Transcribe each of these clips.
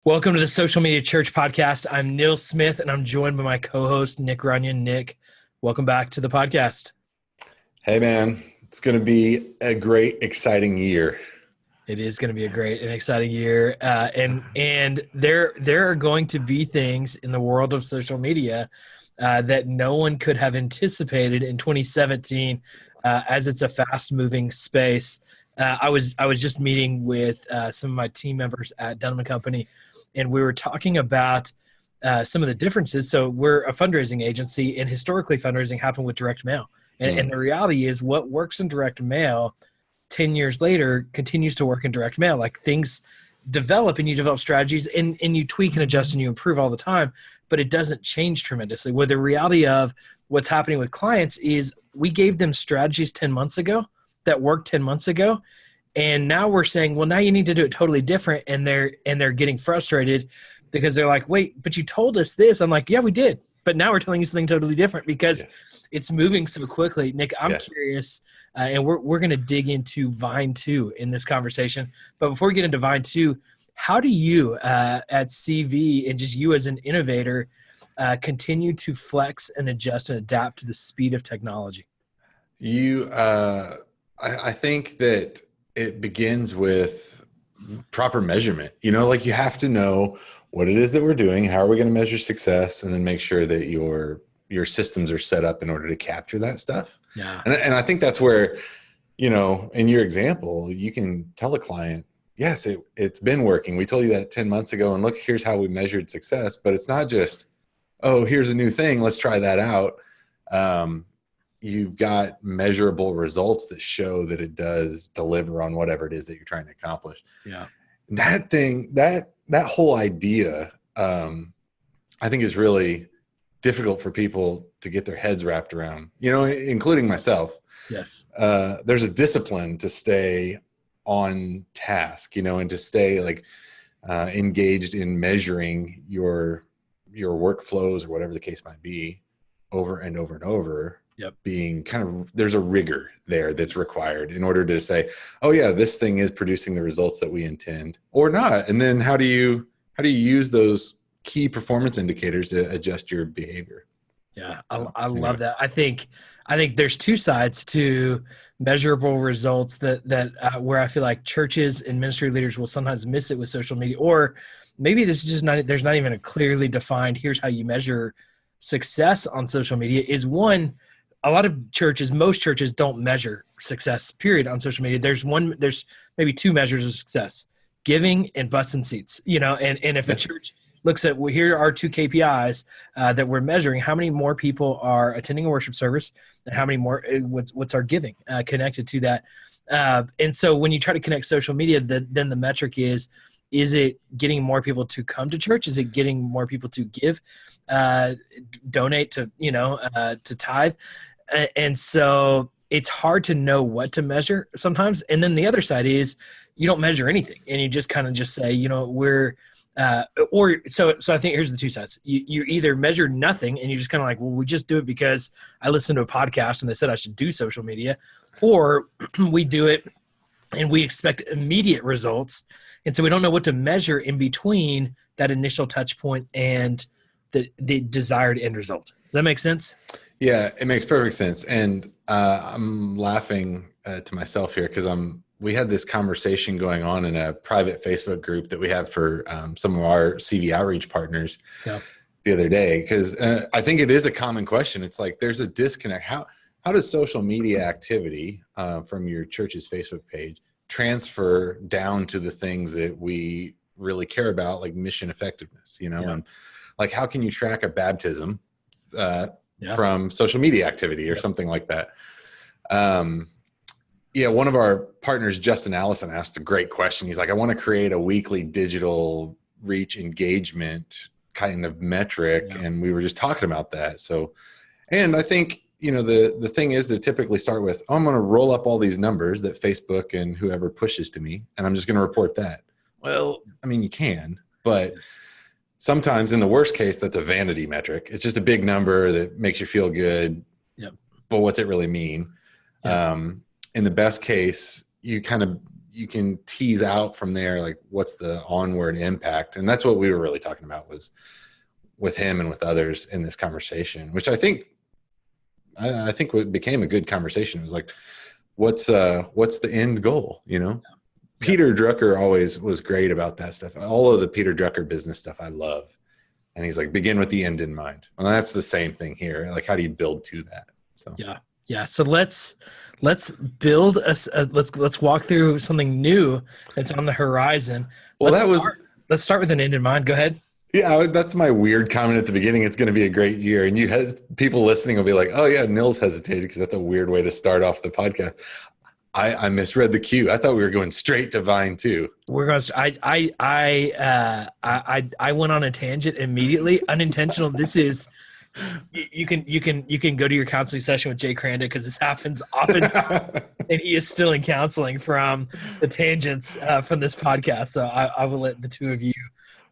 Welcome to the Social Media Church podcast. I'm Neil Smith, and I'm joined by my co-host, Nick Runyon. Nick, welcome back to the podcast. Hey, man. It's going to be a great, exciting year. It is going to be a great and exciting year, and there are going to be things in the world of social media that no one could have anticipated in 2017, as it's a fast-moving space. I was just meeting with some of my team members at Dunham & Company, and we were talking about some of the differences. So we're a fundraising agency, and historically fundraising happened with direct mail. And the reality is what works in direct mail 10 years later continues to work in direct mail. Like, things develop and you develop strategies and you tweak and adjust and you improve all the time, but it doesn't change tremendously. Where the reality of what's happening with clients is we gave them strategies 10 months ago that worked 10 months ago. And now we're saying, well, now you need to do it totally different. And they're getting frustrated because they're like, wait, but you told us this. I'm like, yeah, we did. But now we're telling you something totally different because it's moving so quickly. Nick, I'm curious, and we're going to dig into Vine 2 in this conversation. But before we get into Vine 2, how do you at CV and just you as an innovator continue to flex and adjust and adapt to the speed of technology? I think that it begins with proper measurement. Like, you have to know what it is that we're doing, how are we going to measure success, and then make sure that your systems are set up in order to capture that stuff. Yeah. And I think that's where, in your example, you can tell a client, yes, it's been working. We told you that 10 months ago, and look, here's how we measured success. But it's not just, oh, here's a new thing, let's try that out. You've got measurable results that show that it does deliver on whatever it is that you're trying to accomplish. Yeah. That thing, that whole idea, I think is really difficult for people to get their heads wrapped around, including myself. Yes. There's a discipline to stay on task, and to stay engaged in measuring your workflows or whatever the case might be over and over and over. Yep. Being there's a rigor there that's required in order to say, oh yeah, this thing is producing the results that we intend or not. And then how do you use those key performance indicators to adjust your behavior? Yeah. I love that. I think there's two sides to measurable results that where I feel like churches and ministry leaders will sometimes miss it with social media, or maybe this is just there's not even a clearly defined, here's how you measure success on social media. Is one, a lot of churches, most churches don't measure success, period, on social media. There's maybe two measures of success: giving and butts and seats, and if a church looks at, well, here are two KPIs that we're measuring, how many more people are attending a worship service and how many more, what's our giving connected to that. And so when you try to connect social media, then the metric is it getting more people to come to church? Is it getting more people to give, donate to, to tithe? And so it's hard to know what to measure sometimes. And then the other side is you don't measure anything and you just kind of just say, so I think here's the two sides. You either measure nothing and you just kind of like, well, we just do it because I listened to a podcast and they said I should do social media, or we do it and we expect immediate results. And so we don't know what to measure in between that initial touch point and the desired end result. Does that make sense? Yeah, it makes perfect sense. And I'm laughing to myself here because we had this conversation going on in a private Facebook group that we have for some of our CV outreach partners the other day. Because I think it is a common question. It's like there's a disconnect. How does social media activity from your church's Facebook page transfer down to the things that we really care about, like mission effectiveness? And like, how can you track a baptism from social media activity or something like that? One of our partners, Justin Allison, asked a great question. He's like, I want to create a weekly digital reach engagement kind of metric. Yeah. And we were just talking about that. So, and I think, the thing is to typically start with, I'm going to roll up all these numbers that Facebook and whoever pushes to me, and I'm just going to report that. Well, I mean, you can, but sometimes in the worst case, that's a vanity metric. It's just a big number that makes you feel good. Yep. But what's it really mean? Yep. In the best case, you you can tease out from there, like what's the onward impact. And that's what we were really talking about, was with him and with others in this conversation, which I think what became a good conversation. It was like, what's the end goal? You know, yeah. Peter Drucker always was great about that stuff. All of the Peter Drucker business stuff I love. And he's like, begin with the end in mind. Well, that's the same thing here. Like, how do you build to that? So yeah. So let's build let's walk through something new that's on the horizon. Well, let's start with an end in mind. Go ahead. Yeah, that's my weird comment at the beginning. It's going to be a great year. And you had people listening will be like, oh yeah, Nils hesitated, because that's a weird way to start off the podcast. I misread the cue. I thought we were going straight to Vine too. We're going. I went on a tangent immediately, unintentional. This is you can go to your counseling session with Jay Cranda, because this happens often, and he is still in counseling from the tangents from this podcast. So I will let the two of you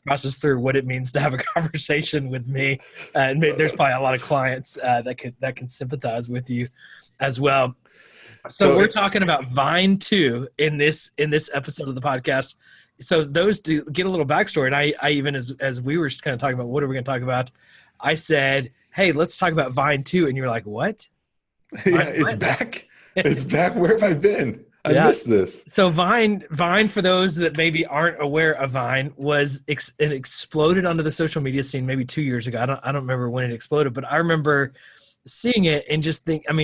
process through what it means to have a conversation with me. And there's probably a lot of clients that can sympathize with you as well. So we're talking about Vine 2 in this episode of the podcast. So those do get a little backstory. And I even, as we were just kind of talking about what are we going to talk about, I said, hey, let's talk about Vine 2. And you were like, what? Yeah, it's back. It's back. Where have I been? I missed this. So Vine, for those that maybe aren't aware of Vine, it exploded onto the social media scene maybe 2 years ago. I don't remember when it exploded, but I remember seeing it and just I'm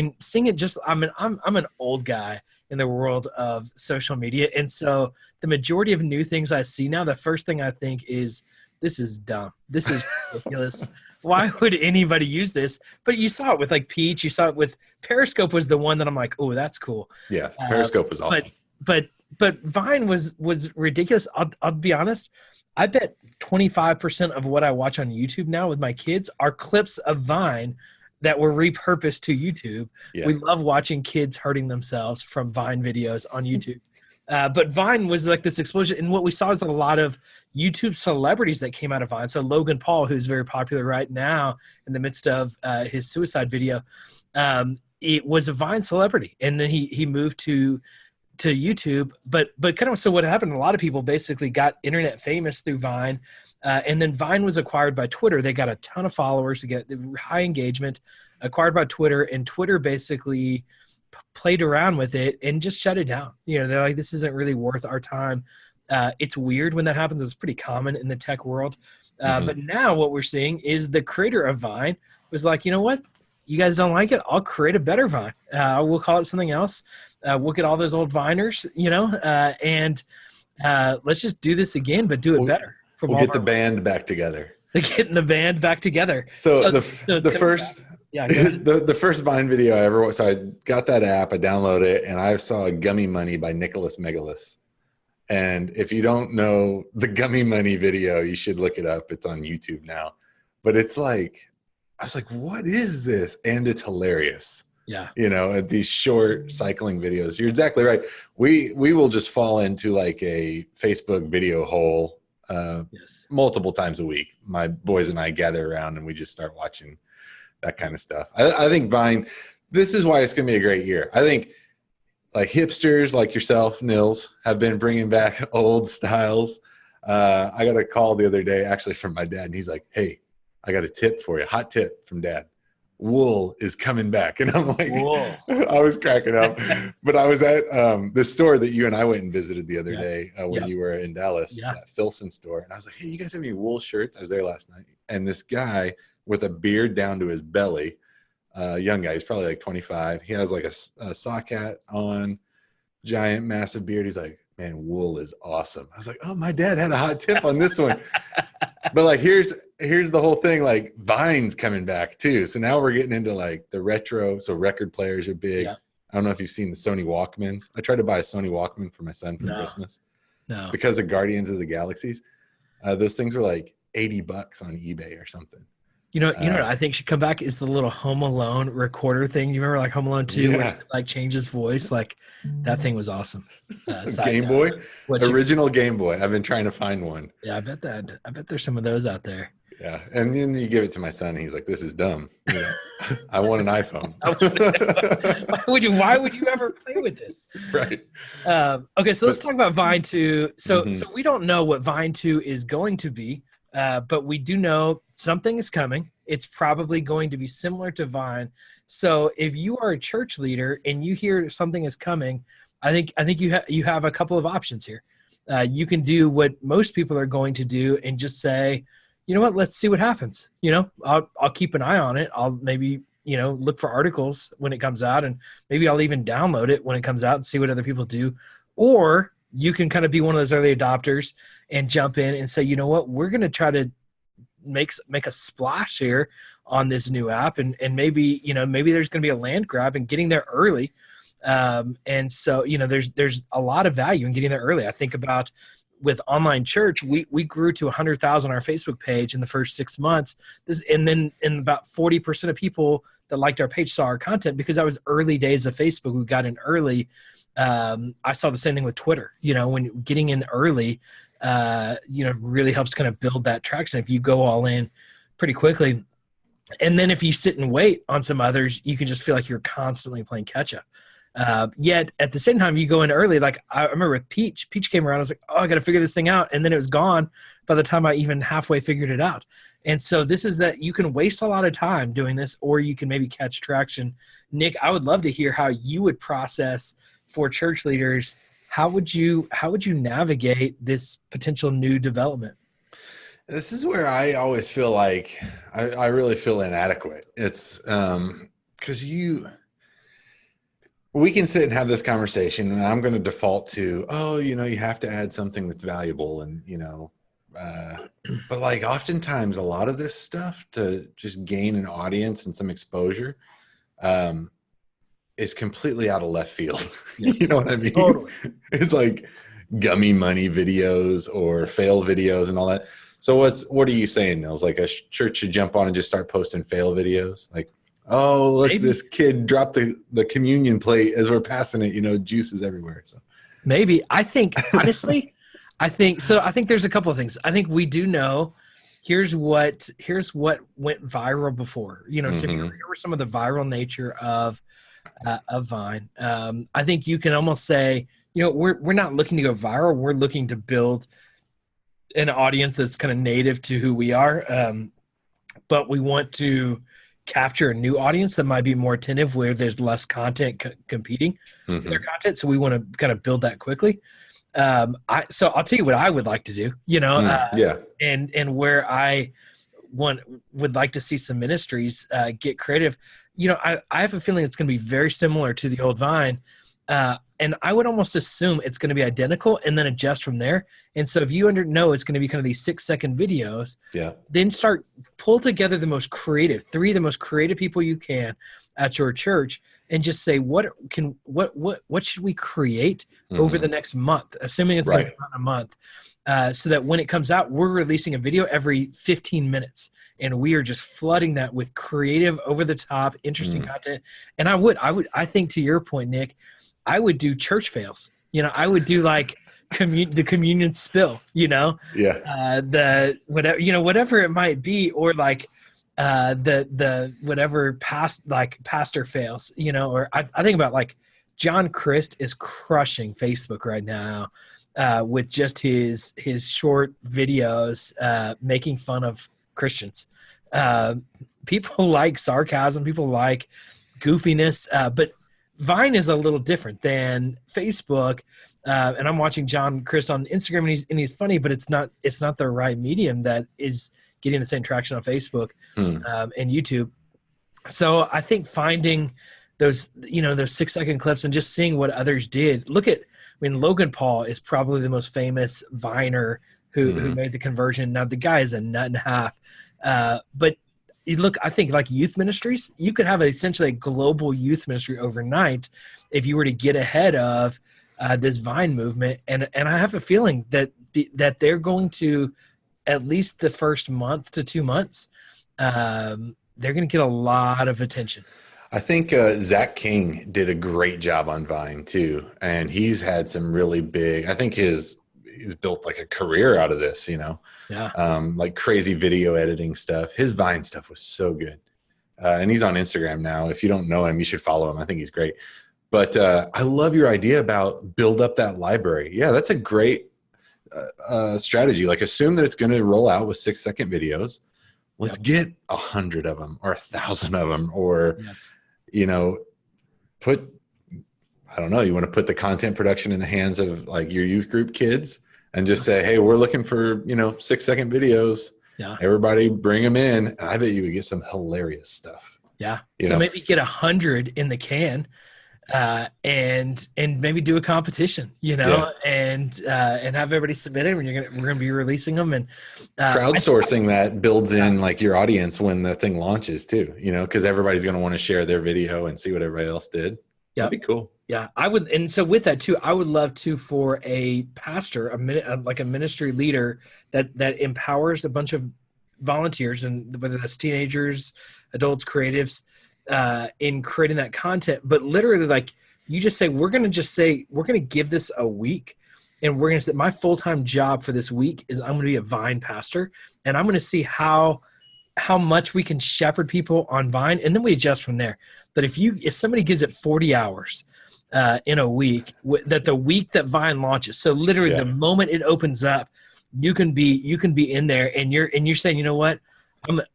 an old guy in the world of social media. And so the majority of new things I see now, the first thing I think is, this is dumb. This is ridiculous. Why would anybody use this? But you saw it with like Peach. You saw it with Periscope was the one that I'm like, oh, that's cool. Yeah, Periscope was awesome. But Vine was ridiculous. I'll be honest. I bet 25% of what I watch on YouTube now with my kids are clips of Vine that were repurposed to YouTube. Yeah. We love watching kids hurting themselves from Vine videos on YouTube. But Vine was like this explosion. And what we saw is a lot of YouTube celebrities that came out of Vine. So Logan Paul, who's very popular right now in the midst of his suicide video, it was a Vine celebrity. And then he moved to YouTube. But kind of, so what happened, a lot of people basically got internet famous through Vine. And then Vine was acquired by Twitter. They got a ton of followers, to get high engagement, acquired by Twitter, and Twitter basically played around with it and just shut it down. You know, they're like, this isn't really worth our time. It's weird when that happens. It's pretty common in the tech world. But now what we're seeing is the creator of Vine was like, you know what? You guys don't like it? I'll create a better Vine. We'll call it something else. We'll get all those old Viners, and let's just do this again, but do it better. We'll get the band back together. They're getting the band back together. So the first Vine video I ever watched, so I got that app, I downloaded it, and I saw Gummy Money by Nicholas Megalis. And if you don't know the Gummy Money video, you should look it up. It's on YouTube now. But it's like, I was like, what is this? And it's hilarious. Yeah. These short cycling videos. You're exactly right. We will just fall into like a Facebook video hole multiple times a week. My boys and I gather around and we just start watching that kind of stuff. I think Vine, this is why it's going to be a great year. I think like hipsters like yourself, Nils, have been bringing back old styles. I got a call the other day actually from my dad, and he's like, hey, I got a tip for you. Hot tip from Dad. Wool is coming back. And I'm like, I was cracking up. But I was at this store that you and I went and visited the other day when you were in Dallas, that Filson store. And I was like, hey, you guys have any wool shirts? I was there last night. And this guy with a beard down to his belly, young guy, he's probably like 25. He has like a sock hat on, giant, massive beard. He's like, man, wool is awesome. I was like, oh, my dad had a hot tip on this one. But like, here's the whole thing, like Vine's coming back too. So now we're getting into like the retro. So record players are big. Yeah. I don't know if you've seen the Sony Walkmans. I tried to buy a Sony Walkman for my son for Christmas. No. Because of Guardians of the Galaxies. Those things were like $80 on eBay or something. You know what I think should come back is the little Home Alone recorder thing. You remember like Home Alone 2 where it, like changes voice? Like that thing was awesome. Game Boy? Original Game Boy. I've been trying to find one. Yeah, I bet there's some of those out there. Yeah. And then you give it to my son. And he's like, this is dumb. You know, I want an iPhone. Why would you ever play with this? Right. Okay. So let's talk about Vine 2. So we don't know what Vine 2 is going to be, but we do know something is coming. It's probably going to be similar to Vine. So if you are a church leader and you hear something is coming, I think you have a couple of options here. You can do what most people are going to do and just say, you know what, let's see what happens. You know, I'll keep an eye on it. I'll maybe, you know, look for articles when it comes out, and maybe I'll even download it when it comes out and see what other people do. Or you can kind of be one of those early adopters and jump in and say, you know what, we're going to try to make a splash here on this new app. And maybe, you know, maybe there's going to be a land grab and getting there early. And so, you know, there's a lot of value in getting there early. I think about with online church, we grew to 100,000 on our Facebook page in the first 6 months. And then about 40% of people that liked our page saw our content because that was early days of Facebook. We got in early. I saw the same thing with Twitter. You know, when getting in early, you know, really helps kind of build that traction if you go all in pretty quickly. And then if you sit and wait on some others, you can just feel like you're constantly playing catch up. Yet at the same time, you go in early. Like I remember with Peach came around. I was like, oh, I got to figure this thing out. And then it was gone by the time I even halfway figured it out. And so this is that you can waste a lot of time doing this, or you can maybe catch traction. Nick, I would love to hear how you would process for church leaders. How would you navigate this potential new development? This is where I always feel like I really feel inadequate. It's because we can sit and have this conversation, and I'm going to default to, oh, you know, you have to add something that's valuable, and you know, but like oftentimes a lot of this stuff to just gain an audience and some exposure is completely out of left field. Yes. You know what I mean? Totally. It's like gummy money videos or fail videos and all that. So what are you saying, Nils? Like a church should jump on and just start posting fail videos? Like, oh, look, maybe this kid dropped the communion plate as we're passing it, you know, juices everywhere. So maybe. I think, honestly, I think there's a couple of things. I think we do know here's what went viral before. You know, so here were some of the viral nature of Vine. I think you can almost say, you know, we're not looking to go viral. We're looking to build an audience that's kind of native to who we are. But we want to capture a new audience that might be more attentive where there's less content competing with their content. So we want to kind of build that quickly. So I'll tell you what I would like to do, you know, and where I would like to see some ministries get creative. You know, I have a feeling it's going to be very similar to the old Vine. And I would almost assume it's going to be identical and then adjust from there. And so if you know it's going to be kind of these 6-second videos, then pull together the most creative, 3 of the most creative people you can at your church and just say, what should we create over the next month, assuming it's going to come out in a month, so that when it comes out, we're releasing a video every 15 minutes. And we are just flooding that with creative, over the top, interesting content. And I think to your point, Nick, I would do church fails. You know, I would do like the communion spill, you know, the whatever, you know, whatever it might be, or like the whatever pastor fails, you know, or I think about like John Christ is crushing Facebook right now with just his short videos making fun of Christians. People like sarcasm, people like goofiness, but Vine is a little different than Facebook. And I'm watching John Christ on Instagram, and he's funny, but it's not the right medium that is getting the same traction on Facebook and YouTube. So I think finding those 6-second clips and just seeing what others did. Logan Paul is probably the most famous Viner who made the conversion. Now the guy is a nut and a half. But I think like youth ministries, you could have essentially a global youth ministry overnight if you were to get ahead of this Vine movement. And I have a feeling that they're going to, at least the first month to 2 months, they're going to get a lot of attention. I think Zach King did a great job on Vine too. And he's had some really big, I think he's built like a career out of this, Yeah. Like crazy video editing stuff. His Vine stuff was so good. And he's on Instagram now. If you don't know him, you should follow him. I think he's great. But I love your idea about build up that library. Yeah, that's a great strategy. Like assume that it's going to roll out with 6-second videos. Let's get 100 of them or 1,000 of them, or, put, I don't know, you want to put the content production in the hands of like your youth group kids and just say, hey, we're looking for, 6-second videos. Yeah. Everybody bring them in. And I bet you would get some hilarious stuff. Yeah. So maybe get 100 in the can, and maybe do a competition, and have everybody submit it, and we're gonna be releasing them, and crowdsourcing that builds in like your audience when the thing launches too, because everybody's gonna want to share their video and see what everybody else did. That'd be cool. Yeah, I would, and so with that too, I would love to for a pastor, like a ministry leader that empowers a bunch of volunteers, and whether that's teenagers, adults, creatives, in creating that content. But literally, like you just say, we're going to give this a week, and we're going to say my full-time job for this week is I'm going to be a Vine pastor, and I'm going to see how much we can shepherd people on Vine, and then we adjust from there. But if somebody gives it 40 hours in a week, that the week that Vine launches, so literally the moment it opens up, you can be in there, and you're saying, you know what,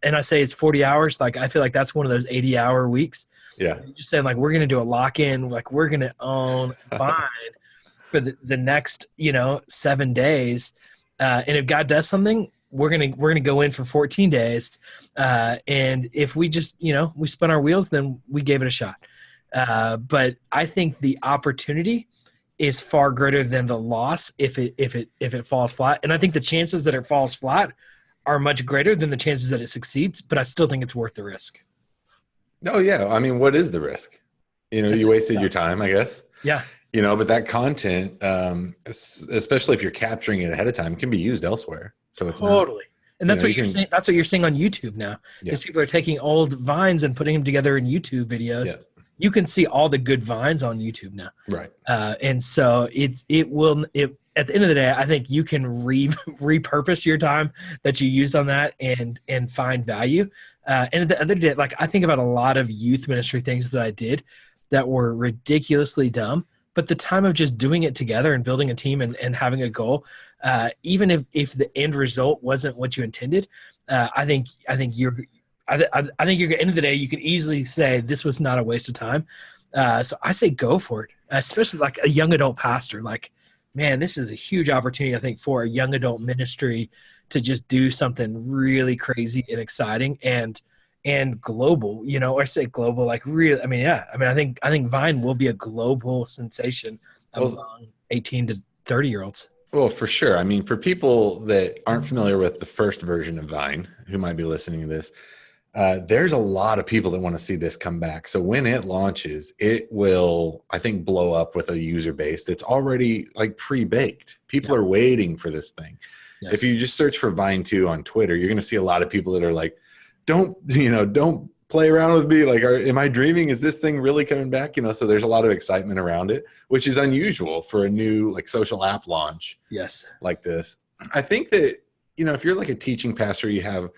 and I say it's 40 hours. Like, I feel like that's one of those 80-hour weeks. Yeah. You're just saying, like, we're going to do a lock-in, like we're going to own Vine for the next, 7 days. And if God does something, we're going to go in for 14 days. And if we just, we spun our wheels, then we gave it a shot. But I think the opportunity is far greater than the loss if it falls flat. And I think the chances that it falls flat are much greater than the chances that it succeeds, but I still think it's worth the risk. Oh yeah. I mean, what is the risk? You wasted your time, I guess. Yeah. But that content, especially if you're capturing it ahead of time, can be used elsewhere. So it's totally. And that's what you're saying. That's what you're seeing on YouTube now, is people are taking old Vines and putting them together in YouTube videos. Yeah. You can see all the good Vines on YouTube now. Right. And so it will at the end of the day, I think you can repurpose your time that you used on that and find value. And at the other day, like I think about a lot of youth ministry things that I did that were ridiculously dumb, but the time of just doing it together and building a team and having a goal, even if the end result wasn't what you intended, I think you're at the end of the day, you can easily say this was not a waste of time. So I say go for it, especially like a young adult pastor. Like, man, this is a huge opportunity, I think, for a young adult ministry to just do something really crazy and exciting and global, or say global, like real. I mean, yeah. I mean, I think Vine will be a global sensation among 18 to 30-year-olds. Well, for sure. I mean, for people that aren't familiar with the first version of Vine, who might be listening to this, there's a lot of people that want to see this come back. So when it launches, it will, I think, blow up with a user base that's already like pre-baked. People are waiting for this thing. Yes. If you just search for Vine 2 on Twitter, you're going to see a lot of people that are like, don't play around with me. Like, am I dreaming? Is this thing really coming back? So there's a lot of excitement around it, which is unusual for a new like social app launch. Yes. Like this. I think that, if you're like a teaching pastor, you have,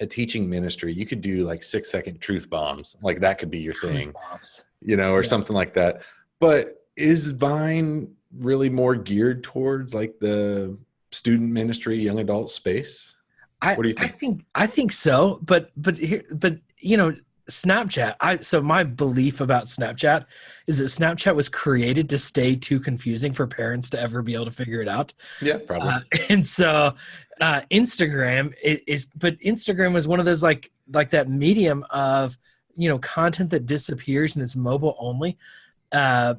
a teaching ministry, you could do like 6-second truth bombs. Like that could be your thing, or something like that. But is Vine really more geared towards like the student ministry, young adult space? What do you think? I think so. But Snapchat. So my belief about Snapchat is that Snapchat was created to stay too confusing for parents to ever be able to figure it out. Yeah, probably. And so Instagram but Instagram was one of those like that medium of content that disappears and it's mobile only,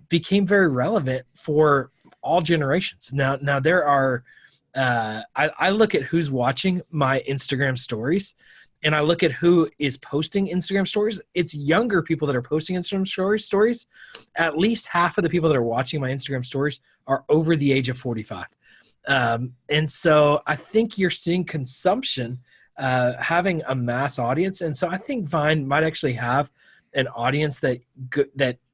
became very relevant for all generations. Now there are. I look at who's watching my Instagram stories, and I look at who is posting Instagram stories. It's younger people that are posting Instagram stories. At least half of the people that are watching my Instagram stories are over the age of 45. And so I think you're seeing consumption having a mass audience. And so I think Vine might actually have an audience that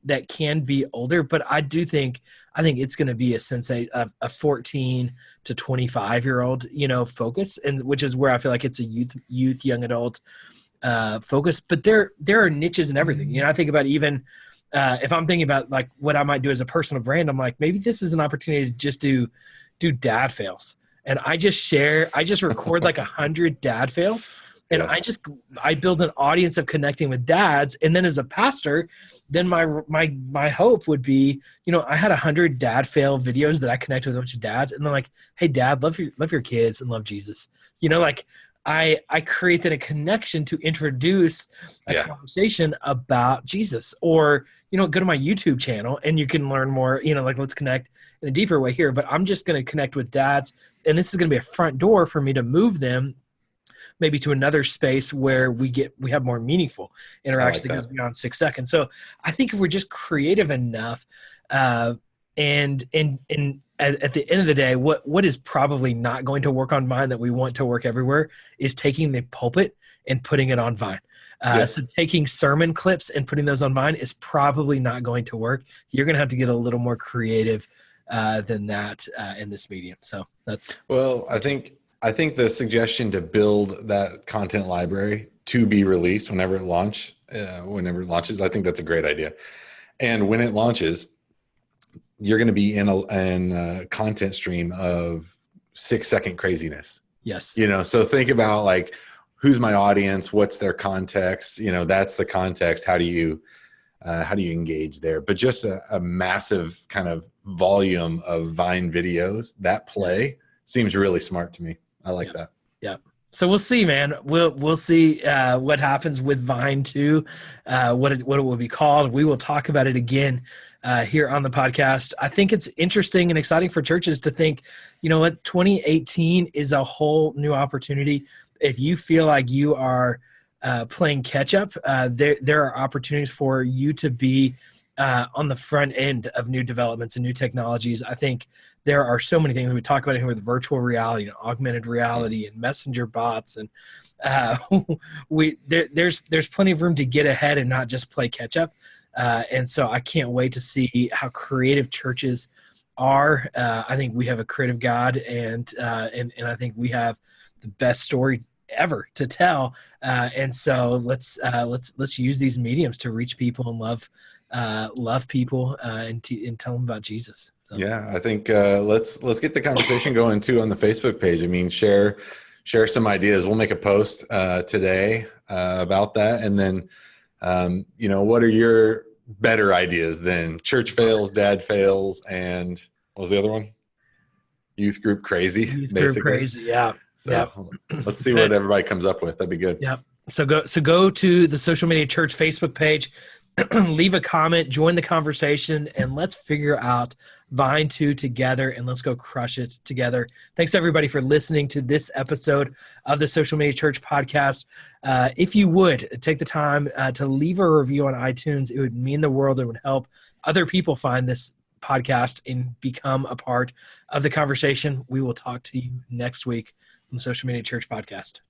that can be older, but I think it's going to be a 14 to 25-year-old, focus, and which is where I feel like it's a youth, young adult focus. But there are niches and everything. I think about even if I'm thinking about like what I might do as a personal brand, I'm like, maybe this is an opportunity to just do dad fails. And I just record like 100 dad fails. And I build an audience of connecting with dads. And then as a pastor, then my hope would be, I had 100 dad fail videos that I connect with a bunch of dads. And they're like, hey, dad, love your kids and love Jesus. I create then a connection to introduce a conversation about Jesus, or, go to my YouTube channel and you can learn more, let's connect in a deeper way here, but I'm just going to connect with dads. And this is going to be a front door for me to move them maybe to another space where we have more meaningful interaction that goes beyond 6 seconds. So I think if we're just creative enough, and at the end of the day, what is probably not going to work on Vine that we want to work everywhere is taking the pulpit and putting it on Vine. So taking sermon clips and putting those on Vine is probably not going to work. You're going to have to get a little more creative than that in this medium. So that's I think the suggestion to build that content library to be released whenever it launches, I think that's a great idea. And when it launches, you're going to be in a content stream of 6 second craziness. Yes. So think about like, who's my audience? What's their context? That's the context. How do you engage there? But just a massive kind of volume of Vine videos that play seems really smart to me. I like that. Yeah. So we'll see, man. We'll see what happens with Vine 2, what it will be called. We will talk about it again here on the podcast. I think it's interesting and exciting for churches to think, 2018 is a whole new opportunity. If you feel like you are playing catch up, there are opportunities for you to be on the front end of new developments and new technologies. I think there are so many things we talk about here with virtual reality and augmented reality and messenger bots, and there's plenty of room to get ahead and not just play catch up. And so I can't wait to see how creative churches are. I think we have a creative God, and I think we have the best story ever to tell. And so let's use these mediums to reach people and love people and tell them about Jesus. So. Yeah, I think let's get the conversation going too on the Facebook page. I mean, share some ideas. We'll make a post today about that, and then what are your better ideas than church fails, dad fails, and what was the other one? Youth group crazy. Youth group crazy, yeah. So let's see what everybody comes up with. That'd be good. Yeah. So go to the Social Media Church Facebook page, leave a comment, join the conversation, and let's figure out Vine 2 together, and let's go crush it together. Thanks everybody for listening to this episode of the Social Media Church podcast. If you would take the time to leave a review on iTunes, it would mean the world. It would help other people find this podcast and become a part of the conversation. We will talk to you next week on the Social Media Church podcast.